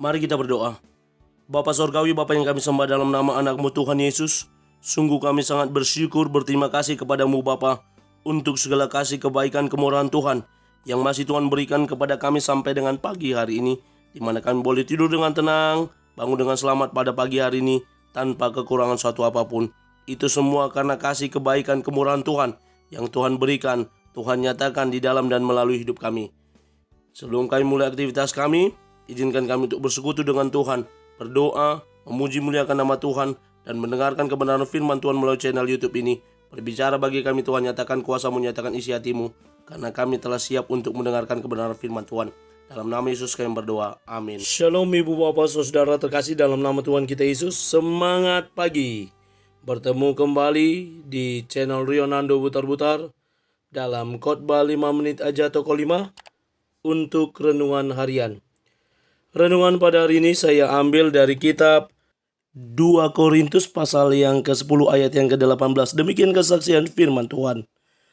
Mari kita berdoa. Bapa Sorgawi, Bapa yang kami sembah dalam nama anak-Mu Tuhan Yesus, sungguh kami sangat bersyukur, berterima kasih kepadamu Bapa untuk segala kasih, kebaikan, kemurahan Tuhan yang masih Tuhan berikan kepada kami sampai dengan pagi hari ini, di mana kami boleh tidur dengan tenang, bangun dengan selamat pada pagi hari ini tanpa kekurangan suatu apapun. Itu semua karena kasih, kebaikan, kemurahan Tuhan yang Tuhan berikan, Tuhan nyatakan di dalam dan melalui hidup kami. Sebelum kami mulai aktivitas kami, izinkan kami untuk bersekutu dengan Tuhan, berdoa, memuji muliakan nama Tuhan, dan mendengarkan kebenaran firman Tuhan melalui channel YouTube ini. Berbicara bagi kami Tuhan, nyatakan kuasa-Mu, nyatakan isi hati-Mu, karena kami telah siap untuk mendengarkan kebenaran firman Tuhan. Dalam nama Yesus kami berdoa, amin. Shalom ibu bapak saudara terkasih dalam nama Tuhan kita Yesus. Semangat pagi. Bertemu kembali di channel Rionando Butar-Butar dalam khotbah 5 menit aja toko 5 untuk renungan harian. Renungan pada hari ini saya ambil dari kitab 2 Korintus pasal yang ke-10 ayat yang ke-18. Demikian kesaksian firman Tuhan.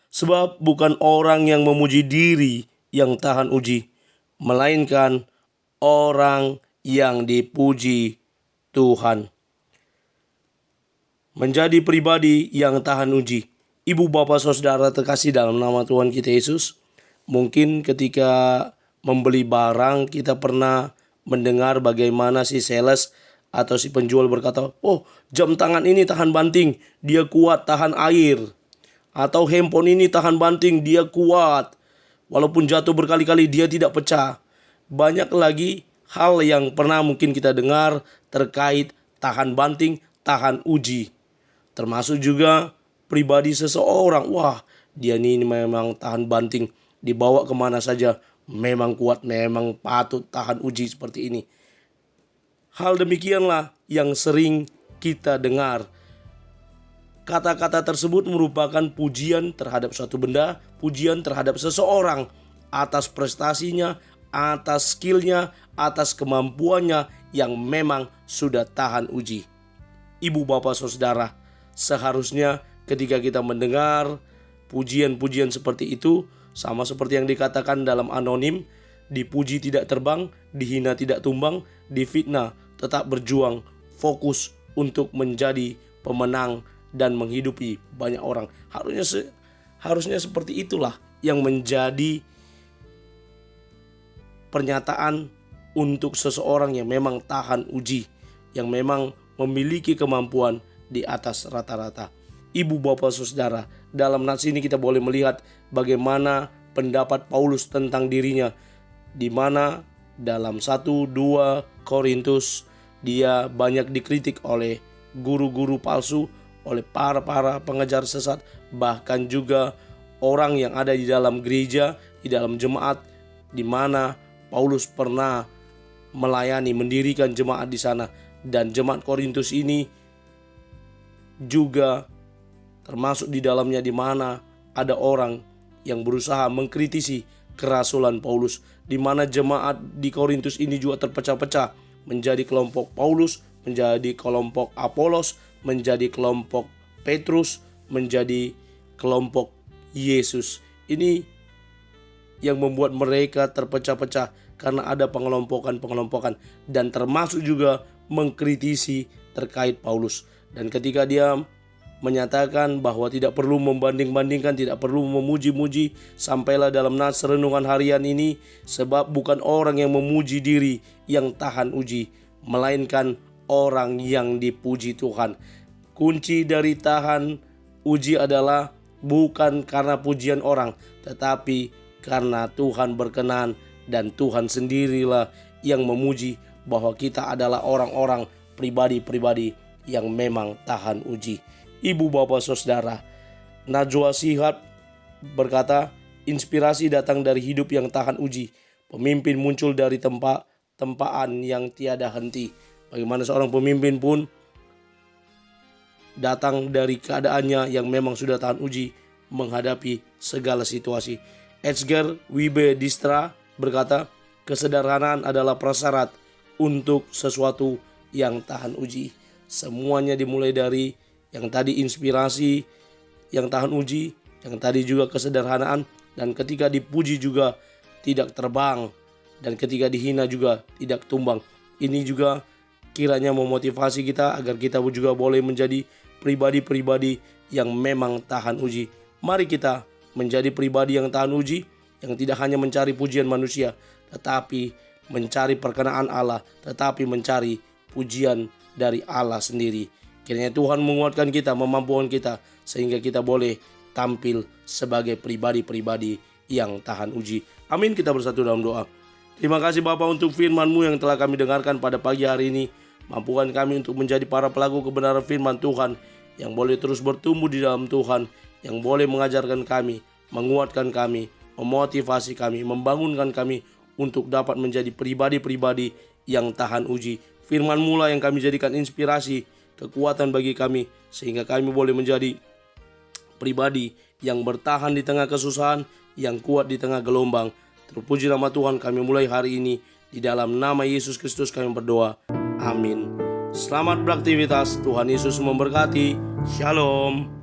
Sebab bukan orang yang memuji diri yang tahan uji, melainkan orang yang dipuji Tuhan. Menjadi pribadi yang tahan uji. Ibu bapak saudara terkasih dalam nama Tuhan kita Yesus. Mungkin ketika membeli barang kita pernah mendengar bagaimana si sales atau si penjual berkata, oh jam tangan ini tahan banting, dia kuat tahan air. Atau handphone ini tahan banting, dia kuat. Walaupun jatuh berkali-kali dia tidak pecah. Banyak lagi hal yang pernah mungkin kita dengar terkait tahan banting, tahan uji. Termasuk juga pribadi seseorang, wah dia ini memang tahan banting, dibawa kemana saja memang kuat, memang patut tahan uji seperti ini. Hal demikianlah yang sering kita dengar. Kata-kata tersebut merupakan pujian terhadap suatu benda, pujian terhadap seseorang atas prestasinya, atas skillnya, atas kemampuannya yang memang sudah tahan uji. Ibu bapak saudara, seharusnya ketika kita mendengar pujian-pujian seperti itu, sama seperti yang dikatakan dalam Anonim, dipuji tidak terbang, dihina tidak tumbang, difitnah tetap berjuang, fokus untuk menjadi pemenang dan menghidupi banyak orang. Harusnya seperti itulah yang menjadi pernyataan untuk seseorang yang memang tahan uji, yang memang memiliki kemampuan di atas rata-rata. Ibu bapak saudara, dalam nats ini kita boleh melihat bagaimana pendapat Paulus tentang dirinya, di mana dalam 1-2 Korintus dia banyak dikritik oleh guru-guru palsu, oleh para pengejar sesat, bahkan juga orang yang ada di dalam gereja, di dalam jemaat, di mana Paulus pernah melayani, mendirikan jemaat di sana. Dan jemaat Korintus ini juga termasuk di dalamnya di mana ada orang yang berusaha mengkritisi kerasulan Paulus, di mana jemaat di Korintus ini juga terpecah-pecah menjadi kelompok Paulus, menjadi kelompok Apolos, menjadi kelompok Petrus, menjadi kelompok Yesus. Ini yang membuat mereka terpecah-pecah karena ada pengelompokan dan termasuk juga mengkritisi terkait Paulus. Dan ketika dia menyatakan bahwa tidak perlu membanding-bandingkan, tidak perlu memuji-muji, sampailah dalam nats renungan harian ini, sebab bukan orang yang memuji diri yang tahan uji, melainkan orang yang dipuji Tuhan. Kunci dari tahan uji adalah bukan karena pujian orang, tetapi karena Tuhan berkenan dan Tuhan sendirilah yang memuji bahwa kita adalah orang-orang, pribadi-pribadi yang memang tahan uji. Ibu bapak saudara, Najwa Shihab berkata, inspirasi datang dari hidup yang tahan uji. Pemimpin muncul dari tempaan yang tiada henti. Bagaimana seorang pemimpin pun datang dari keadaannya yang memang sudah tahan uji menghadapi segala situasi. Edgar Wibe Distra berkata, kesederhanaan adalah prasyarat untuk sesuatu yang tahan uji. Semuanya dimulai dari yang tadi inspirasi, yang tahan uji, yang tadi juga kesederhanaan, dan ketika dipuji juga tidak terbang, dan ketika dihina juga tidak tumbang. ini juga kiranya memotivasi kita agar kita juga boleh menjadi pribadi-pribadi yang memang tahan uji. Mari kita menjadi pribadi yang tahan uji, yang tidak hanya mencari pujian manusia, tetapi mencari perkenaan Allah, tetapi mencari pujian dari Allah sendiri. Kiranya Tuhan menguatkan kita, memampukan kita, sehingga kita boleh tampil sebagai pribadi-pribadi yang tahan uji. Amin. Kita bersatu dalam doa. Terima kasih Bapa untuk firman-Mu yang telah kami dengarkan pada pagi hari ini. Mampukan kami untuk menjadi para pelaku kebenaran firman Tuhan, yang boleh terus bertumbuh di dalam Tuhan, yang boleh mengajarkan kami, menguatkan kami, memotivasi kami, membangunkan kami untuk dapat menjadi pribadi-pribadi yang tahan uji. Firman-Mu lah yang kami jadikan inspirasi, kekuatan bagi kami, sehingga kami boleh menjadi pribadi yang bertahan di tengah kesusahan, yang kuat di tengah gelombang. Terpuji nama Tuhan, kami mulai hari ini. Di dalam nama Yesus Kristus kami berdoa. Amin. Selamat beraktivitas. Tuhan Yesus memberkati. Shalom.